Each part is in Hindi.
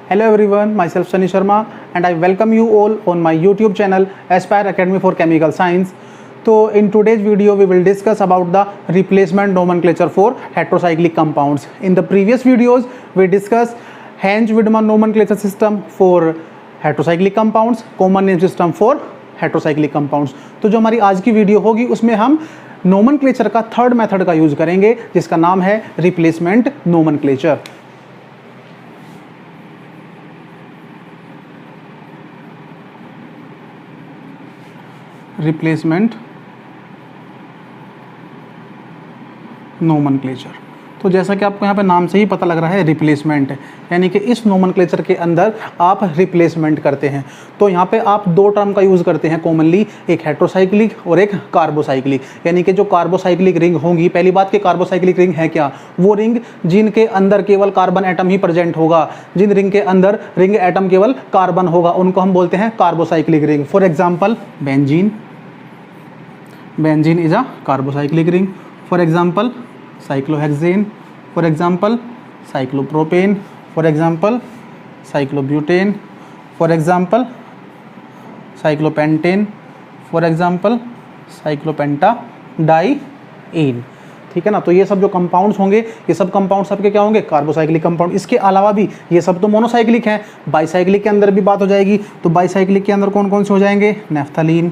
Hello everyone, myself Sunny Sharma and I welcome you all on my YouTube channel Aspire Academy for Chemical Science. So in today's video we will discuss about the replacement nomenclature for heterocyclic compounds. In the previous videos we discussed Hansch-Widman nomenclature system for heterocyclic compounds, common name system for heterocyclic compounds. तो जो हमारी आज की वीडियो होगी उसमें हम नोमेनक्लेचर का थर्ड मेथड का यूज करेंगे जिसका नाम है रिप्लेसमेंट नोमेनक्लेचर। रिप्लेसमेंट नोमेनक्लेचर तो जैसा कि आपको यहाँ पे नाम से ही पता लग रहा है रिप्लेसमेंट है, यानी कि इस नोमेनक्लेचर के अंदर आप रिप्लेसमेंट करते हैं। तो यहाँ पे आप दो टर्म का यूज़ करते हैं कॉमनली, एक हेटेरोसाइक्लिक और एक कार्बोसाइक्लिक। यानी कि जो कार्बोसाइक्लिक रिंग होंगी, पहली बात कि कार्बोसाइक्लिक रिंग है क्या, वो रिंग जिनके अंदर केवल कार्बन एटम ही प्रेजेंट होगा, जिन रिंग के अंदर रिंग एटम केवल कार्बन होगा, उनको हम बोलते हैं carbocyclic ring. For example benzene, benzene is a carbocyclic ring. For example cyclohexane, for example cyclopropane, for example cyclobutane, for example cyclopentane, for example cyclopentadiene। ठीक है ना। तो ये सब जो कंपाउंड्स होंगे, ये सब कंपाउंड्स सबके क्या होंगे, कार्बोसाइक्लिक कंपाउंड। इसके अलावा भी ये सब तो मोनोसाइक्लिक हैं। बाईसाइक्लिक के अंदर भी बात हो जाएगी। तो बाईसाइक्लिक के अंदर कौन कौन से हो जाएंगे, naphthalene,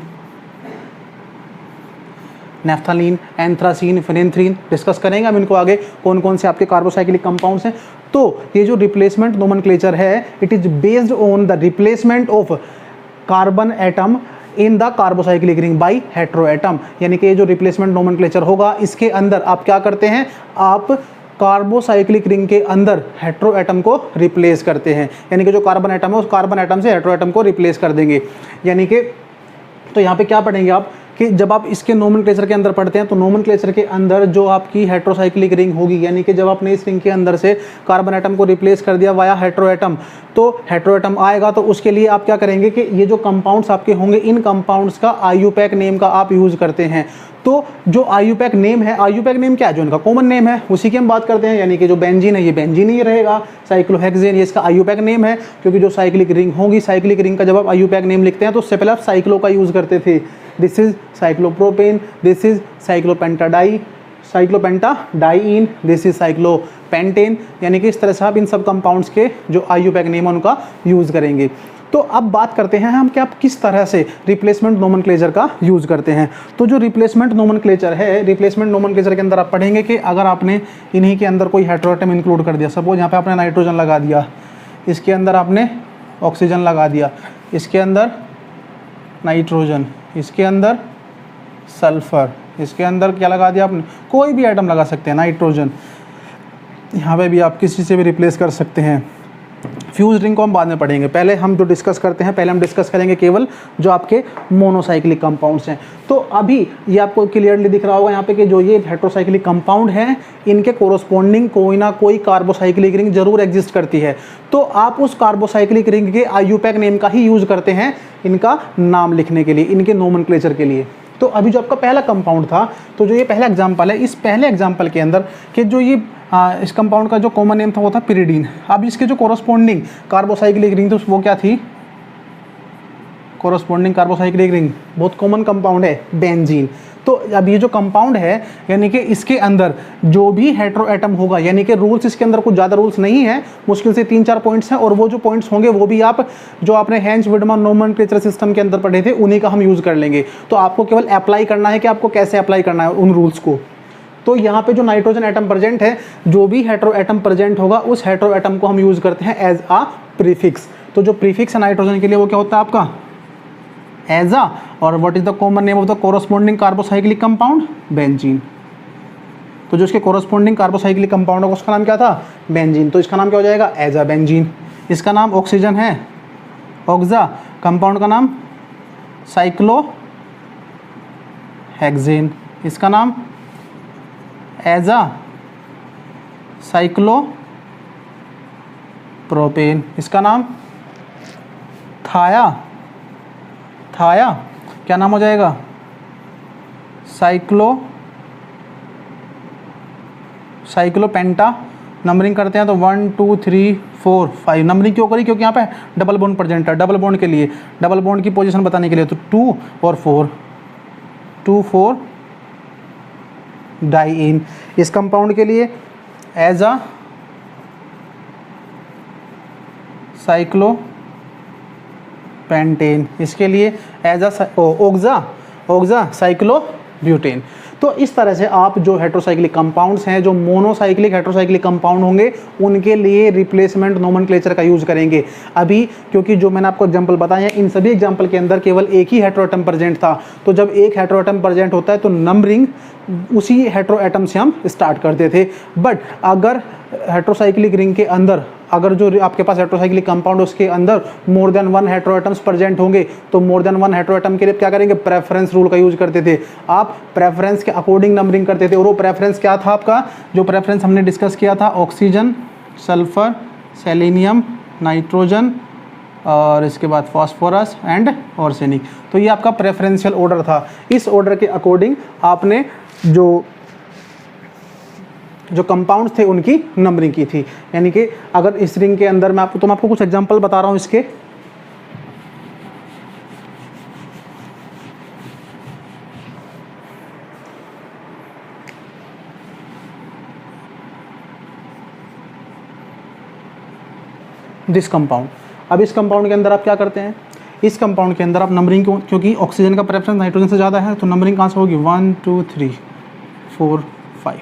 naphthalene, anthracene, phenanthrene, discuss करेंगे हम इनको आगे कौन कौन से आपके कार्बोसाइक्लिक कंपाउंड्स हैं। तो ये जो रिप्लेसमेंट नोमेनक्लेचर है, it is based on the replacement of carbon atom in the carbocyclic ring by hetero atom. यानी कि ये जो रिप्लेसमेंट नोमेनक्लेचर होगा, इसके अंदर आप क्या करते हैं, आप कार्बोसाइक्लिक रिंग के अंदर हेटेरो एटम को रिप्लेस करते हैं। यानी कि जो कार्बन एटम है उस कार्बन एटम से हेटेरो एटम को रिप्लेस कर देंगे। यानी कि तो यहाँ पे क्या पढ़ेंगे आप कि जब आप इसके नोमेनक्लेचर के अंदर पढ़ते हैं तो नोमेनक्लेचर के अंदर जो आपकी हेटेरोसाइक्लिक रिंग होगी, यानी कि जब आपने इस रिंग के अंदर से कार्बन एटम को रिप्लेस कर दिया वाया हेटेरो एटम, तो हेटेरो एटम आएगा। तो उसके लिए आप क्या करेंगे कि ये जो कंपाउंड्स आपके होंगे, इन कंपाउंड्स का आईयूपैक नेम का आप यूज़ करते हैं। तो जो आईयूपैक नेम है, आईयूपैक नेम क्या है, जो इनका कॉमन नेम है उसी की हम बात करते हैं। यानी कि जो बेंजीन है ये बेंजीन ही रहेगा, साइक्लोहेक्सेन ये इसका आईयूपैक नेम है, क्योंकि जो साइक्लिक रिंग होगी, साइक्लिक रिंग का जब आप आईयूपैक नेम लिखते हैं तो उससे पहले आप साइक्लो का यूज़ करते थे। This is cyclopropane, this is cyclopentadiene, this is cyclopentane. यानी कि इस तरह से आप इन सब कंपाउंड्स के जो आईयूपैक नेम है उनका यूज़ करेंगे। तो अब बात करते हैं हम कि आप किस तरह से रिप्लेसमेंट नोमेनक्लेचर का यूज़ करते हैं। तो जो रिप्लेसमेंट नोमेनक्लेचर है, रिप्लेसमेंट नोमेनक्लेचर के अंदर आप पढ़ेंगे कि अगर आपने इन्हीं के अंदर कोई हेटेरो एटम इंक्लूड कर दिया, सपोज यहाँ पे आपने नाइट्रोजन लगा दिया, इसके अंदर आपने ऑक्सीजन लगा दिया, इसके अंदर नाइट्रोजन, इसके अंदर सल्फर, इसके अंदर क्या लगा दिया आपने, कोई भी आइटम लगा सकते हैं, नाइट्रोजन, यहाँ पे भी आप किसी से भी रिप्लेस कर सकते हैं। फ्यूज रिंग को हम बाद में पढ़ेंगे, पहले हम जो डिस्कस करते हैं, पहले हम डिस्कस करेंगे केवल जो आपके मोनोसाइक्लिक कंपाउंड्स हैं। तो अभी ये आपको क्लियरली दिख रहा होगा यहाँ पे कि जो ये हेटेरोसाइक्लिक कंपाउंड हैं, इनके कोरोस्पोंडिंग कोई ना कोई कार्बोसाइक्लिक रिंग जरूर एग्जिस्ट करती है। तो आप उस कार्बोसाइक्लिक रिंग के आईयूपैक नेम का ही यूज करते हैं इनका नाम लिखने के लिए, इनके नोमेनक्लेचर के लिए। तो अभी जो आपका पहला कंपाउंड था, तो जो ये पहला एग्जाम्पल है, इस पहले एग्जाम्पल के अंदर कि जो ये इस कंपाउंड का जो कॉमन नेम था वो था पिरिडीन। अब इसके जो कोरोस्पोंडिंग कार्बोसाइक्लिक रिंग थी वो क्या थी, कोरोस्पोंडिंग कार्बोसाइक्लिक रिंग बहुत कॉमन कंपाउंड है बेंजीन। तो अब ये जो कंपाउंड है, यानी कि इसके अंदर जो भी हेटेरो एटम होगा, यानी कि रूल्स इसके अंदर कुछ ज़्यादा रूल्स नहीं है, मुश्किल से 3-4 पॉइंट्स हैं, और वो जो पॉइंट्स होंगे वो भी आप जो आपने हैंश-विडमन नोमेनक्लेचर सिस्टम के अंदर पढ़े थे उन्हीं का हम यूज़ कर लेंगे। तो आपको केवल अप्लाई करना है कि आपको कैसे अप्लाई करना है उन रूल्स को। तो यहाँ पे जो नाइट्रोजन एटम प्रेजेंट है, जो भी हेटेरो एटम प्रेजेंट होगा उस हेटेरो एटम को हम यूज़ करते हैं एज आ प्रीफिक्स। तो जो प्रीफिक्स है नाइट्रोजन के लिए वो क्या होता है आपका, एज आ, और what is the common name of the corresponding carbocyclic compound, benzene. तो जो इसके कोरोस्पोंडिंग कार्बोसाइक्लिक कंपाउंड होगा उसका नाम क्या था, बेंजीन। तो इसका नाम क्या हो जाएगा, एज आ बेंजीन। इसका नाम ऑक्सीजन है, ऑक्सा, कंपाउंड का नाम साइक्लोहेक्सेन, इसका नाम एज आ साइक्लोप्रोपेन, इसका नाम थाया, क्या नाम हो जाएगा, साइक्लोपेंटा। नंबरिंग करते हैं तो 1 2 3 4 5 नंबरिंग क्यों करी? क्योंकि यहाँ पे डबल बॉन्ड प्रेजेंट है। डबल बॉन्ड के लिए, डबल बॉन्ड की पोजीशन बताने के लिए, तो 2 और 4, 2 4 डाइईन। इस कंपाउंड के लिए एज अ साइक्लोपेंटेन, इसके लिए एज अ ओक्सा साइक्लोब्यूटेन। तो इस तरह से आप जो हेट्रोसाइक्लिक कंपाउंड्स हैं, जो मोनोसाइक्लिक हेट्रोसाइक्लिक कंपाउंड होंगे, उनके लिए रिप्लेसमेंट नोमेनक्लेचर का यूज करेंगे। अभी क्योंकि जो मैंने आपको एग्जांपल बताए हैं, इन सभी एग्जांपल के अंदर केवल एक ही हेट्रोएटम प्रेजेंट था। तो जब एक हेट्रोएटम प्रेजेंट होता है तो नंबरिंग उसी हेट्रोएटम से हम स्टार्ट करते थे। बट अगर हेट्रोसाइक्लिक रिंग के अंदर, अगर जो आपके पास हेट्रोसाइक्लिक कंपाउंड उसके अंदर मोर देन 1 हेट्रोएटम्स प्रेजेंट होंगे, तो मोर देन 1 हेट्रोएटम के लिए क्या करेंगे? प्रेफरेंस रूल का यूज करते थे। आप प्रेफरेंस के अकॉर्डिंग नंबरिंग करते थे। और वो प्रेफरेंस क्या था आपका? जो प्रेफरेंस हमने डिस्कस किया था, ऑक्सीजन, सल्फर, सेलेनियम, नाइट्रोजन और इसके बाद फास्फोरस एंड आर्सेनिक। तो ये आपका प्रेफरेंशियल ऑर्डर था। इस ऑर्डर के अकॉर्डिंग आपने जो कंपाउंड्स थे उनकी नंबरिंग की थी। यानी कि अगर इस रिंग के अंदर मैं आपको कुछ एग्जांपल बता रहा हूं इसके। दिस कंपाउंड, अब इस कंपाउंड के अंदर आप क्या करते हैं? इस कंपाउंड के अंदर आप नंबरिंग, क्योंकि ऑक्सीजन का प्रेफरेंस नाइट्रोजन से ज़्यादा है, तो नंबरिंग कहाँ से होगी? 1 2 3 4 5,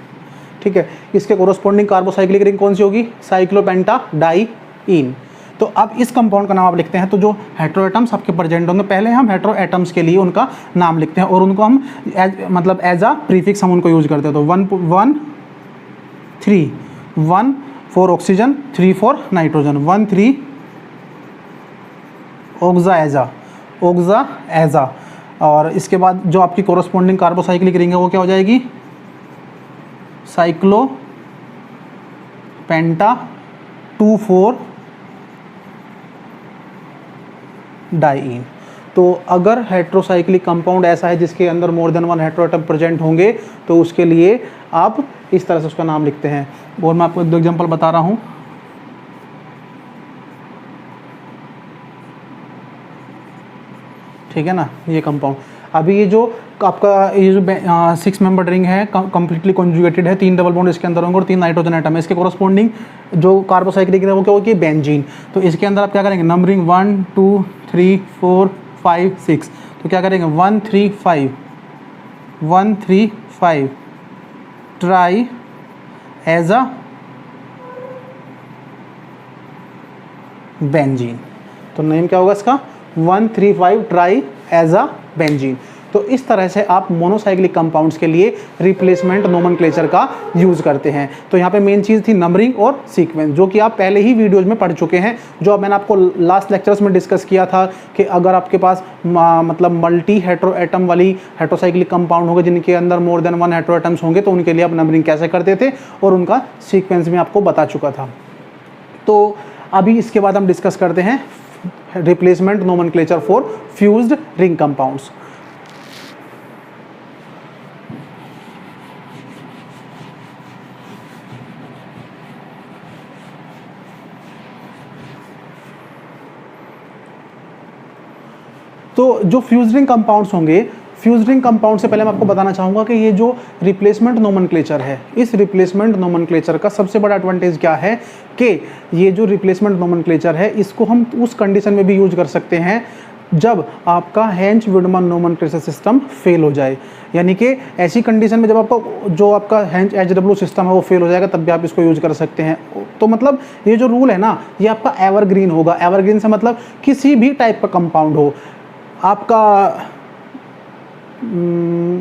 ठीक है। इसके कोरोस्पोंडिंग कार्बोसाइक्लिक रिंग कौन सी होगी? साइक्लोपेंटाडाइईन। तो अब इस कंपाउंड का नाम आप लिखते हैं, तो जो हेट्रोएटम्स आपके प्रेजेंट होंगे, पहले हम हेट्रोएटम्स के लिए उनका नाम लिखते हैं और उनको हम एज अ प्रीफिक्स हम उनको यूज करते हैं। तो 1 3 1 4 ऑक्सीजन, 3 4 नाइट्रोजन, 1 3 ओक्सा एजा। और इसके बाद जो आपकी कोरोस्पोंडिंग कार्बोसाइक्लिक रिंग है वो क्या हो जाएगी? Cyclopenta 2 4 diene. तो अगर हेट्रोसाइक्लिक कंपाउंड ऐसा है जिसके अंदर मोर देन 1 हेट्रोएटम प्रेजेंट होंगे, तो उसके लिए आप इस तरह से उसका नाम लिखते हैं। और मैं आपको 2 एग्जांपल बता रहा हूं। ठीक है ना, ये कंपाउंड। अभी ये जो आपका ये जो 6 मेंबर रिंग है, कंप्लीटली कॉन्जुगेटेड है, 3 डबल बॉन्ड इसके अंदर होंगे और 3 नाइट्रोजन एटम है। इसके कोरोस्पोंडिंग जो कार्बोसाइक्लिक है वो क्या होगी? बेंजीन। तो इसके अंदर आप क्या करेंगे? नंबरिंग 1 2 3 4 5 6। तो क्या करेंगे? 1 3 5 ट्राई एज अ बेंजीन। तो नेम क्या होगा इसका? 1 3 5 ट्राई एज अ बेंजीन। तो इस तरह से आप मोनोसाइक्लिक कंपाउंड्स के लिए रिप्लेसमेंट नोमेनक्लेचर का यूज करते हैं। तो यहाँ पे मेन चीज़ थी नंबरिंग और सीक्वेंस, जो कि आप पहले ही वीडियोज में पढ़ चुके हैं। जो मैंने आपको लास्ट लेक्चर्स में डिस्कस किया था कि अगर आपके पास मतलब मल्टी हेट्रोएटम वाली हेट्रोसाइक्लिक कंपाउंड होंगे जिनके अंदर मोर देन 1 हेट्रोएटम्स होंगे, तो उनके लिए आप नंबरिंग कैसे करते थे और उनका सीक्वेंस में आपको बता चुका था। तो अभी इसके बाद हम डिस्कस करते हैं replacement nomenclature for fused ring compounds. तो जो फ्यूज्ड रिंग कंपाउंड्स होंगे, फ्यूज्ड रिंग कंपाउंड से पहले मैं आपको बताना चाहूँगा कि ये जो रिप्लेसमेंट नोमेनक्लेचर है, इस रिप्लेसमेंट नोमेनक्लेचर का सबसे बड़ा एडवांटेज क्या है कि ये जो रिप्लेसमेंट नोमेनक्लेचर है इसको हम उस कंडीशन में भी यूज कर सकते हैं जब आपका हेंच वुडमन नोमेनक्लेचर सिस्टम फेल हो जाए। यानी कि ऐसी कंडीशन में जब आपका जो आपका हेंच HW सिस्टम है वो फेल हो जाएगा, तब भी आप इसको यूज कर सकते हैं। तो मतलब ये जो रूल है ना, ये आपका एवरग्रीन होगा। एवरग्रीन से मतलब किसी भी टाइप का कंपाउंड हो आपका,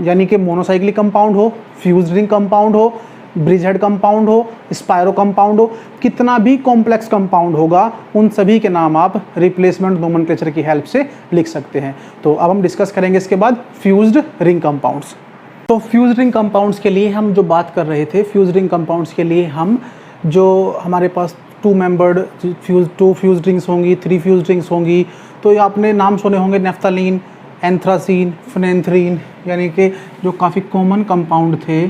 यानी कि मोनोसाइक्लिक कंपाउंड हो, फ्यूज्ड रिंग कंपाउंड हो, ब्रिज हेड कंपाउंड हो, स्पायरो कंपाउंड हो, कितना भी कॉम्प्लेक्स कंपाउंड होगा, उन सभी के नाम आप रिप्लेसमेंट नोमेनक्लेचर की हेल्प से लिख सकते हैं। तो अब हम डिस्कस करेंगे इसके बाद फ्यूज्ड रिंग कंपाउंड्स। तो फ्यूज्ड रिंग कंपाउंड्स के लिए हम जो बात कर रहे थे, फ्यूज्ड रिंग कंपाउंड्स के लिए हम जो हमारे पास 2 मेंबर्ड 2 फ्यूज्ड रिंग्स होंगी, 3 फ्यूज्ड रिंग्स होंगी। तो ये आपने नाम सुने होंगे नेफ्थलीन, एंथ्रासीन, फिनेंथ्रीन, यानी कि जो काफ़ी कॉमन कंपाउंड थे।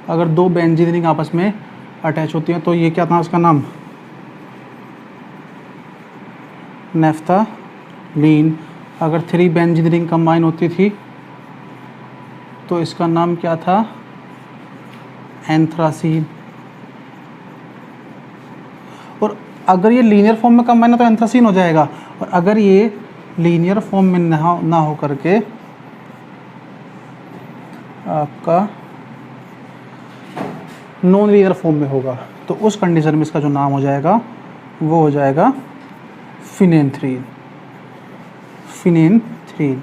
अगर 2 बेंजीन रिंग आपस में अटैच होती हैं तो ये क्या था उसका नाम? नेफ्थलीन। अगर 3 बेंजीन रिंग कंबाइन होती थी तो इसका नाम क्या था, एंथ्रासीन। और अगर ये लीनियर फॉर्म में कंबाइन है तो एंथ्रासीन हो जाएगा, और अगर ये लीनियर फॉर्म में ना हो करके आपका नॉन लीनियर फॉर्म में होगा तो उस कंडीशन में इसका जो नाम हो जाएगा वो हो जाएगा फिनेंथ्रीन। फिनेंथ्रीन।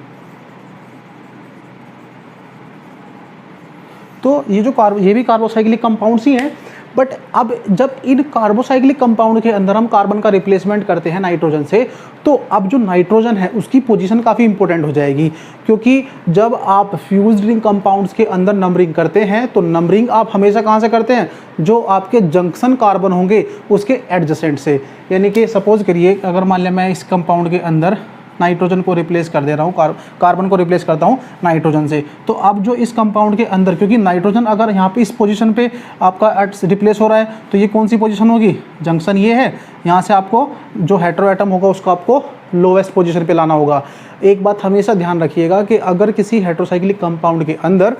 तो ये भी कार्बोसाइक्लिक कंपाउंड्स ही हैं, बट अब जब इन कार्बोसाइक्लिक कंपाउंड के अंदर हम कार्बन का रिप्लेसमेंट करते हैं नाइट्रोजन से, तो अब जो नाइट्रोजन है उसकी पोजीशन काफ़ी इंपॉर्टेंट हो जाएगी, क्योंकि जब आप फ्यूज्ड रिंग कंपाउंड्स के अंदर नंबरिंग करते हैं तो नंबरिंग आप हमेशा कहाँ से करते हैं, जो आपके जंक्शन कार्बन होंगे उसके एडजेसेंट से। यानी कि सपोज करिए अगर मान लिया मैं इस कंपाउंड के अंदर नाइट्रोजन को रिप्लेस कर दे रहा हूँ, कार्बन को रिप्लेस करता हूँ नाइट्रोजन से, तो अब जो इस कंपाउंड के अंदर, क्योंकि नाइट्रोजन अगर यहाँ पे इस पोजीशन पे आपका रिप्लेस हो रहा है तो ये कौन सी पोजीशन होगी, जंक्शन ये है, यहाँ से आपको जो हेटेरो एटम होगा उसको आपको लोवेस्ट पोजीशन पे लाना होगा। एक बात हमेशा ध्यान रखिएगा कि अगर किसी हेटेरोसाइक्लिक कंपाउंड के अंदर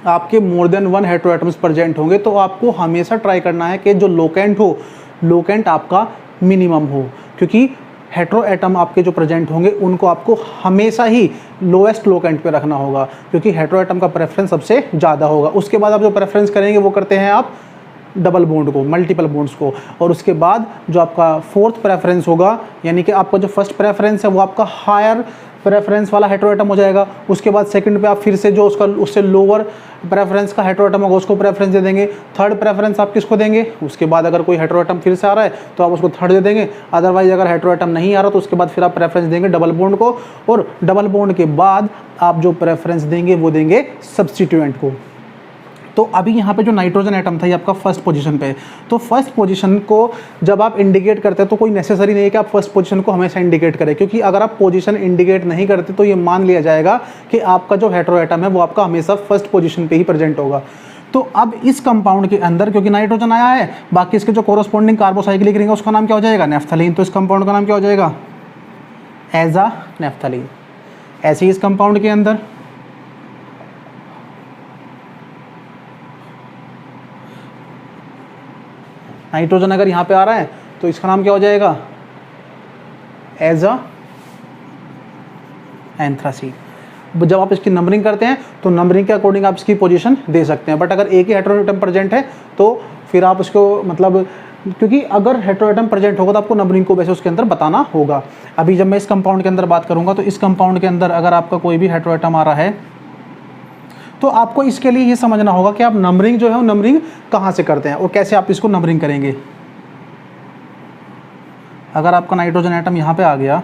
आपके more than 1 hetero atoms present होंगे तो आपको हमेशा ट्राई करना है कि जो लोकेंट हो, लोकेंट आपका मिनिमम हो, क्योंकि हेटेरो एटम आपके जो प्रेजेंट होंगे उनको आपको हमेशा ही लोएस्ट लोकेंट पे रखना होगा, क्योंकि हेटेरो एटम का प्रेफरेंस सबसे ज़्यादा होगा। उसके बाद आप जो प्रेफरेंस करेंगे वो करते हैं आप डबल बॉन्ड को, मल्टीपल बॉन्ड्स को, और उसके बाद जो आपका फोर्थ प्रेफरेंस होगा, यानी कि आपका जो फर्स्ट प्रेफरेंस है वो आपका हायर प्रेफरेंस वाला हेटेरो एटम हो जाएगा। उसके बाद सेकंड पे आप फिर से जो उससे लोअर प्रेफरेंस का हेटेरो एटम होगा उसको प्रेफरेंस दे देंगे। थर्ड प्रेफरेंस आप किसको देंगे, उसके बाद अगर कोई हेटेरो एटम फिर से आ रहा है तो आप उसको थर्ड दे देंगे। अदरवाइज अगर हेटेरो एटम नहीं आ रहा तो उसके बाद फिर आप प्रेफरेंस देंगे डबल बॉन्ड को, और डबल बॉन्ड के बाद आप जो प्रेफरेंस देंगे वो देंगे सब्स्टिट्यूएंट को। तो अभी यहाँ पे जो नाइट्रोजन एटम था ये आपका फर्स्ट पोजीशन पे है, तो फर्स्ट पोजीशन को जब आप इंडिकेट करते हैं तो कोई नेसेसरी नहीं है कि आप फर्स्ट पोजीशन को हमेशा इंडिकेट करें, क्योंकि अगर आप पोजीशन इंडिकेट नहीं करते तो ये मान लिया जाएगा कि आपका जो हेटेरो एटम है वो आपका हमेशा फर्स्ट पोजीशन पे ही प्रेजेंट होगा। तो अब इस कंपाउंड के अंदर क्योंकि नाइट्रोजन आया है, बाकी इसके जो कोरोस्पोंडिंग कार्बोसाइक्लिक रिंग है उसका नाम क्या हो जाएगा, नेफ्थलीन। तो इस कंपाउंड का नाम क्या हो जाएगा, एजा नेफ्थलीन। ऐसे ही इस कंपाउंड के अंदर नाइट्रोजन अगर यहाँ पे आ रहा है तो इसका नाम क्या हो जाएगा, एजा एंथ्रासीन। जब आप इसकी नंबरिंग करते हैं तो नंबरिंग के अकॉर्डिंग आप इसकी पोजीशन दे सकते हैं, बट अगर एक ही हेटेरो एटम प्रेजेंट है तो फिर आप उसको मतलब, क्योंकि अगर हेटेरो एटम प्रेजेंट होगा तो आपको नंबरिंग को वैसे उसके अंदर बताना होगा। अभी जब मैं इस कंपाउंड के अंदर बात करूंगा तो इस कंपाउंड के अंदर अगर आपका कोई भी हेटेरो एटम आ रहा है तो आपको इसके लिए ये समझना होगा कि आप नंबरिंग जो है वो नंबरिंग कहाँ से करते हैं और कैसे आप इसको नंबरिंग करेंगे। अगर आपका नाइट्रोजन एटम यहाँ पे आ गया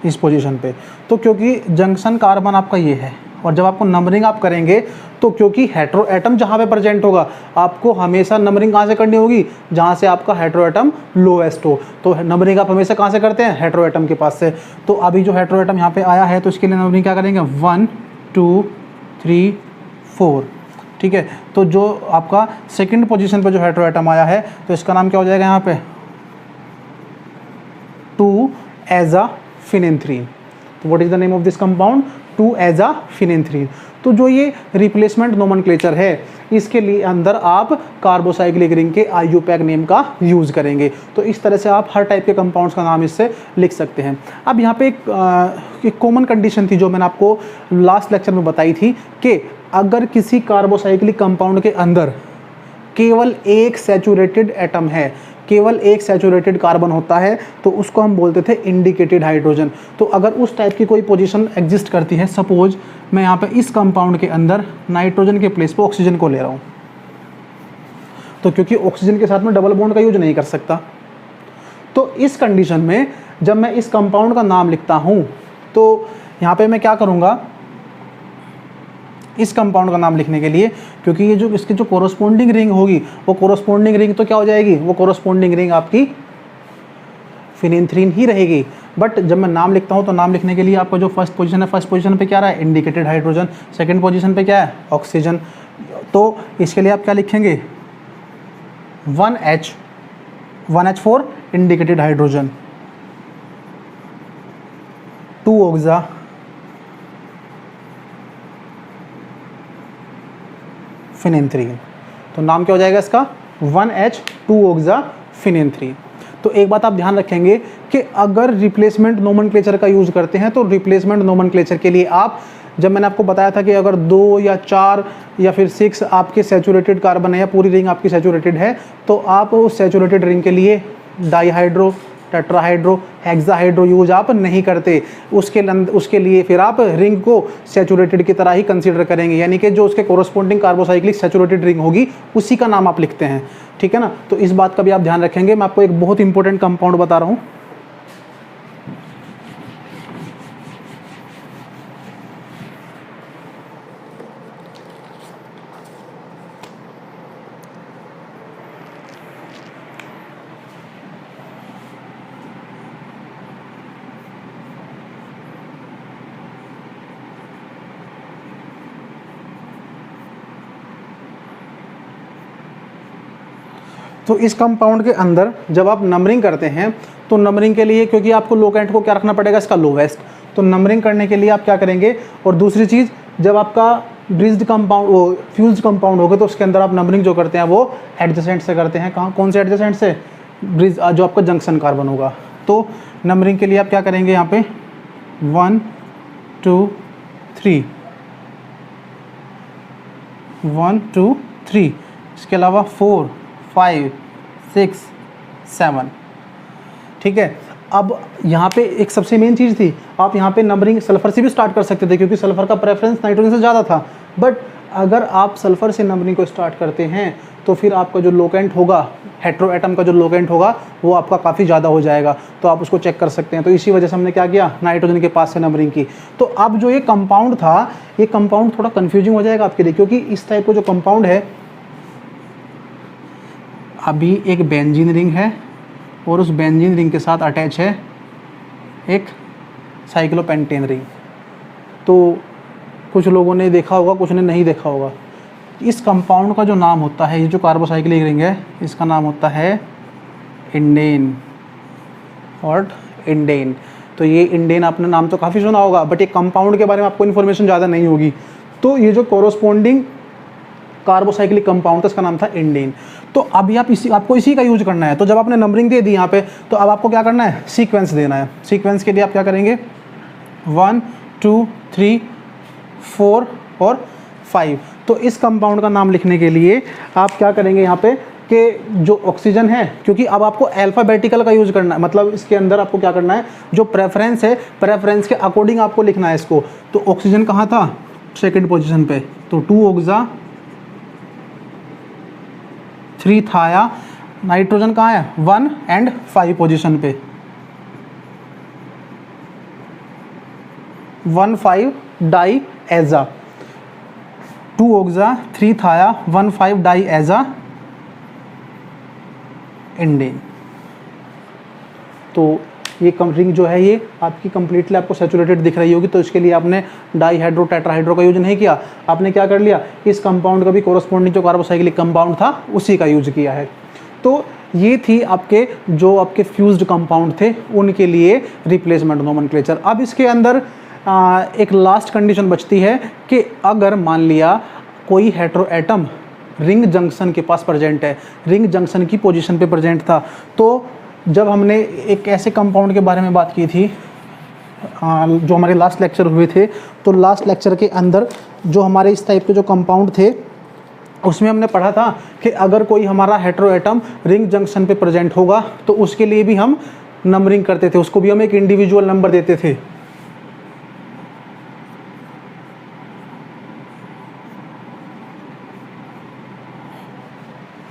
इस पोजीशन पे, तो क्योंकि जंक्शन कार्बन आपका ये है, और जब आपको नंबरिंग आप करेंगे तो क्योंकि हेटेरो एटम जहाँ पे प्रेजेंट होगा आपको हमेशा नंबरिंग कहाँ से करनी होगी, जहाँ से आपका हेटेरो एटम लोएस्ट हो। तो नंबरिंग आप हमेशा कहाँ से करते हैं, हेटेरो एटम के पास से। तो अभी जो हेटेरो एटम यहाँ पे आया है तो इसके लिए नंबरिंग क्या करेंगे, 1 2 3 4, ठीक है। तो जो आपका सेकंड पोजीशन पे जो हेटेरो एटम आया है तो इसका नाम क्या हो जाएगा यहाँ पे, 2 एजा फिनेंथ्रीन। तो what is the name of this compound, 2 एजा फिनेंथ्रीन। तो जो ये रिप्लेसमेंट नोमेनक्लेचर है इसके लिए अंदर आप कार्बोसाइक्लिक रिंग के आईयूपैक नेम का यूज़ करेंगे। तो इस तरह से आप हर टाइप के कंपाउंड्स का नाम इससे लिख सकते हैं। अब यहाँ पे एक कॉमन कंडीशन थी जो मैंने आपको लास्ट लेक्चर में बताई थी कि अगर किसी कार्बोसाइक्लिक कंपाउंड के अंदर केवल एक सैचुरेटेड एटम है, केवल एक सैचुरेटेड कार्बन होता है तो उसको हम बोलते थे इंडिकेटेड हाइड्रोजन। तो अगर उस टाइप की कोई पोजीशन एग्जिस्ट करती है, सपोज मैं यहाँ पे इस कंपाउंड के अंदर नाइट्रोजन के प्लेस पे ऑक्सीजन को ले रहा हूँ, तो क्योंकि ऑक्सीजन के साथ में डबल बॉन्ड का यूज नहीं कर सकता, तो इस कंडीशन में जब मैं इस कंपाउंड का नाम लिखता हूँ तो यहाँ पे मैं क्या करूँगा, इस कंपाउंड का नाम लिखने के लिए, क्योंकि ये जो इसकी जो कोरोस्पोंडिंग रिंग होगी वो कोरोस्पोंडिंग रिंग तो क्या हो जाएगी, वो कोरोस्पोंडिंग रिंग आपकी फिनेंथ्रीन ही रहेगी। बट जब मैं नाम लिखता हूँ तो नाम लिखने के लिए आपका जो फर्स्ट पोजीशन है, फर्स्ट पोजीशन पे क्या रहा है, इंडिकेटेड हाइड्रोजन। सेकंड पोजीशन पे क्या है, ऑक्सीजन। तो इसके लिए आप क्या लिखेंगे, 1H 1H4 indicated hydrogen, 2 ऑक्सा phenanthrene. तो नाम क्या हो जाएगा इसका 1H2 ऑक्सा फिनेंथ्रीन। तो एक बात आप ध्यान रखेंगे कि अगर रिप्लेसमेंट नोमेनक्लेचर का यूज करते हैं तो रिप्लेसमेंट नोमेनक्लेचर के लिए आप, जब मैंने आपको बताया था कि अगर 2 या 4 या फिर 6 आपके सैचुरेटेड कार्बन है या पूरी रिंग आपकी सैचुरेटेड है, तो आप उस सैचुरेटेड रिंग के लिए डाईहाइड्रो, टेट्राहाइड्रो, हेक्साहाइड्रो यूज आप नहीं करते। उसके लिए फिर आप रिंग को सैचुरेटेड की तरह ही कंसीडर करेंगे, यानी कि जो उसके कोरोस्पोंडिंग कार्बोसाइक्लिक सैचुरेटेड रिंग होगी उसी का नाम आप लिखते हैं, ठीक है ना। तो इस बात का भी आप ध्यान रखेंगे। मैं आपको एक बहुत इंपॉर्टेंट कंपाउंड बता रहा हूँ। तो इस कंपाउंड के अंदर जब आप नंबरिंग करते हैं तो नंबरिंग के लिए, क्योंकि आपको लोकेंट को क्या रखना पड़ेगा, इसका लोवेस्ट, तो नंबरिंग करने के लिए आप क्या करेंगे। और दूसरी चीज़, जब आपका ब्रिज्ड कंपाउंड, वो फ्यूज्ड कंपाउंड होगा, तो उसके अंदर आप नंबरिंग जो करते हैं वो एडजेसेंट से करते हैं। कहाँ, कौन से एडजेसेंट से, ब्रिज जो आपका जंक्शन कार्बन होगा। तो नंबरिंग के लिए आप क्या करेंगे, यहाँ पे 1 2 3, 1 2 3, इसके अलावा 4 5 6 7, ठीक है। अब यहाँ पे एक सबसे मेन चीज़ थी, आप यहाँ पे नंबरिंग सल्फर से भी स्टार्ट कर सकते थे, क्योंकि सल्फर का प्रेफरेंस नाइट्रोजन से ज़्यादा था। बट अगर आप सल्फर से नंबरिंग को स्टार्ट करते हैं तो फिर आपका जो लोकेंट होगा, हेट्रो एटम का जो लोकेंट होगा, वो आपका काफ़ी ज़्यादा हो जाएगा। तो आप उसको चेक कर सकते हैं। तो इसी वजह से हमने क्या किया, नाइट्रोजन के पास से नंबरिंग की। तो अब जो ये कंपाउंड था, ये कंपाउंड थोड़ा कन्फ्यूजिंग हो जाएगा आपके लिए, क्योंकि इस टाइप का जो कंपाउंड है, अभी एक बेंजीन रिंग है और उस बेंजीन रिंग के साथ अटैच है एक साइक्लोपेंटेन रिंग। तो कुछ लोगों ने देखा होगा, कुछ ने नहीं देखा होगा। इस कंपाउंड का जो नाम होता है, ये जो कार्बोसाइक्लिक रिंग है, इसका नाम होता है इंडेन और इंडेन। तो ये इंडेन आपने नाम तो काफ़ी सुना होगा, बट ये कंपाउंड के बारे में आपको इन्फॉर्मेशन ज़्यादा नहीं होगी। तो ये जो कोरोस्पोंडिंग कार्बोसाइक्लिक कंपाउंड था, इसका नाम था इंडेन। तो अभी आपको इसी का यूज करना है। तो जब आपने नंबरिंग दे दी यहाँ पे, तो अब आपको क्या करना है, सीक्वेंस देना है। सीक्वेंस के लिए आप क्या करेंगे, 1 2 3 4 और 5। तो इस कंपाउंड का नाम लिखने के लिए आप क्या करेंगे यहाँ पे, कि जो ऑक्सीजन है, क्योंकि अब आपको अल्फ़ाबेटिकल का यूज करना है, मतलब इसके अंदर आपको क्या करना है, जो प्रेफरेंस है, प्रेफरेंस के अकॉर्डिंग आपको लिखना है इसको। तो ऑक्सीजन कहाँ था, सेकेंड पोजीशन पे, तो 2 ऑक्सा 3 थाया। नाइट्रोजन कहाँ है, 1 और 5 पोजीशन पे, 1 5 डाई एजा, 2 ऑक्सा 3 थाया 1 5 डाई एजा इंडेन। तो ये रिंग जो है ये आपकी कंप्लीटली आपको सैचुरेटेड दिख रही होगी। तो इसके लिए आपने डाईहाइड्रो टेट्राहाइड्रो का यूज नहीं किया, आपने क्या कर लिया, इस कंपाउंड का भी कोरोस्पोंडिंग जो कार्बोसाइक्लिक कंपाउंड था उसी का यूज किया है। तो ये थी आपके जो आपके फ्यूज्ड कंपाउंड थे उनके लिए रिप्लेसमेंट नोमेनक्लेचर। अब इसके अंदर एक लास्ट कंडीशन बचती है कि अगर मान लिया कोई हेटेरो एटम रिंग जंक्शन के पास प्रेजेंट है, रिंग जंक्शन की पोजीशन पे प्रेजेंट था, तो जब हमने एक ऐसे कंपाउंड के बारे में बात की थी जो हमारे लास्ट लेक्चर हुए थे, तो लास्ट लेक्चर के अंदर जो हमारे इस टाइप के जो कंपाउंड थे उसमें हमने पढ़ा था कि अगर कोई हमारा हेटेरो एटम रिंग जंक्शन पे प्रेजेंट होगा तो उसके लिए भी हम नंबरिंग करते थे, उसको भी हम एक इंडिविजुअल नंबर देते थे।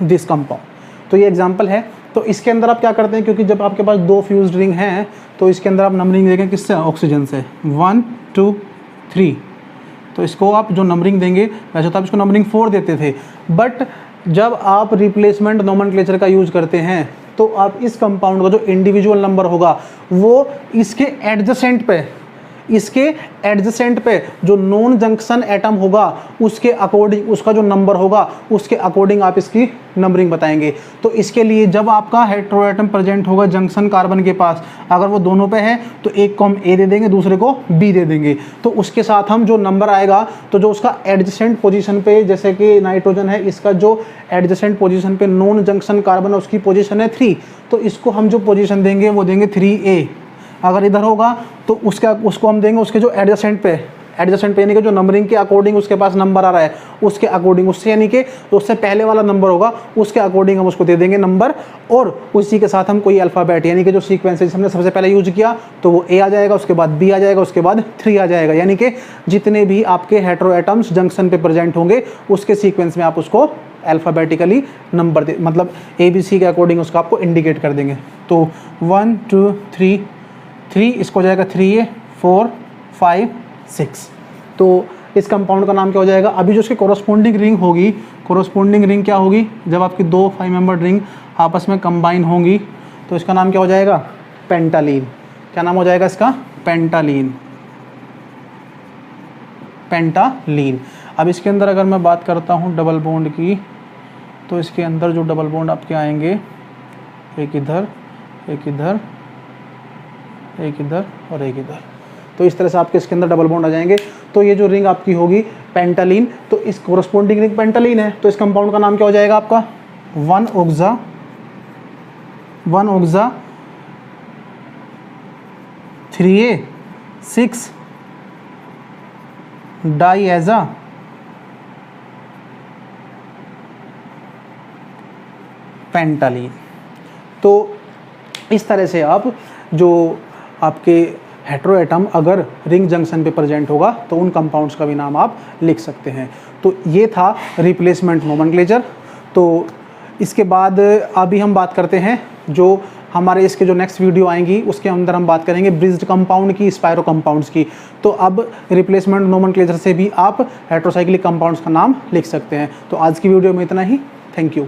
दिस कंपाउंड, तो ये एग्जांपल है। तो इसके अंदर आप क्या करते हैं, क्योंकि जब आपके पास 2 फ्यूज्ड रिंग हैं तो इसके अंदर आप नंबरिंग देंगे किससे, ऑक्सीजन से, 1 2 3। तो इसको आप जो नंबरिंग देंगे, वैसे तो आप इसको नंबरिंग 4 देते थे, बट जब आप रिप्लेसमेंट नोमेनक्लेचर का यूज करते हैं तो आप इस कंपाउंड का जो इंडिविजुअल नंबर होगा वो इसके एडजेसेंट पे, इसके एडजेसेंट पे जो नॉन जंक्शन एटम होगा उसके अकॉर्डिंग उसका जो नंबर होगा उसके अकॉर्डिंग आप इसकी नंबरिंग बताएंगे। तो इसके लिए जब आपका हेटेरो एटम प्रेजेंट होगा जंक्शन कार्बन के पास, अगर वो दोनों पे है तो एक को हम ए दे देंगे, दूसरे को बी दे देंगे। तो उसके साथ हम जो नंबर आएगा तो जो उसका एडजेसेंट पोजीशन पे, जैसे कि नाइट्रोजन है, इसका जो एडजेसेंट पोजीशन पे नॉन जंक्शन कार्बन है उसकी पोजीशन है 3, तो इसको हम जो पोजीशन देंगे वो देंगे 3A। अगर इधर होगा तो उसको हम देंगे उसके जो एडजेसेंट पे यानी कि जो नंबरिंग के अकॉर्डिंग उसके पास नंबर आ रहा है उसके अकॉर्डिंग, उससे यानी कि उससे पहले वाला नंबर होगा उसके अकॉर्डिंग हम उसको दे देंगे नंबर, और उसी के साथ हम कोई अल्फ़ाबेट यानी कि जो सीक्वेंसेस हमने सबसे पहले यूज किया तो वो ए आ जाएगा, उसके बाद बी आ जाएगा, उसके बाद 3 आ जाएगा। यानी कि जितने भी आपके हेटेरो एटम्स जंक्शन पे प्रेजेंट होंगे उसके सीक्वेंस में आप उसको अल्फ़ाबेटिकली नंबर दे, मतलब ABC के अकॉर्डिंग उसको आपको इंडिकेट कर देंगे। तो 1 2 3 इसको हो जाएगा 3A 4 5 6। तो इस कंपाउंड का नाम क्या हो जाएगा? अभी जो इसकी कोरोस्पोंडिंग रिंग होगी, कोरोस्पोंडिंग रिंग क्या होगी? जब आपकी 2 5 मेंबर रिंग आपस में कंबाइन होंगी तो इसका नाम क्या हो जाएगा? पेंटालीन। क्या नाम हो जाएगा इसका? पेंटालीन। पेंटालीन। अब इसके अंदर अगर मैं बात करता हूँ डबल बॉन्ड की, तो इसके अंदर जो डबल बॉन्ड आपके आएंगे, एक इधर, एक इधर, एक इधर और एक इधर, तो इस तरह से आपके इसके अंदर डबल बॉन्ड आ जाएंगे। तो ये जो रिंग आपकी होगी पेंटालीन, तो इस कोरोस्पोंडिंग रिंग पेंटालीन है, तो इस कंपाउंड का नाम क्या हो जाएगा आपका? 1 ऑक्सा 3A 6 डाइएजा पेंटालीन। तो इस तरह से आप जो आपके हेटेरो एटम अगर रिंग जंक्शन पे प्रेजेंट होगा तो उन कंपाउंड्स का भी नाम आप लिख सकते हैं। तो ये था रिप्लेसमेंट नोमेनक्लेचर। तो इसके बाद अभी हम बात करते हैं जो हमारे इसके जो नेक्स्ट वीडियो आएंगी उसके अंदर हम बात करेंगे ब्रिज्ड कंपाउंड की, स्पायरो कंपाउंड्स की। तो अब रिप्लेसमेंट नोमेनक्लेचर से भी आप हेटेरोसाइक्लिक कंपाउंड्स का नाम लिख सकते हैं। तो आज की वीडियो में इतना ही। Thank you.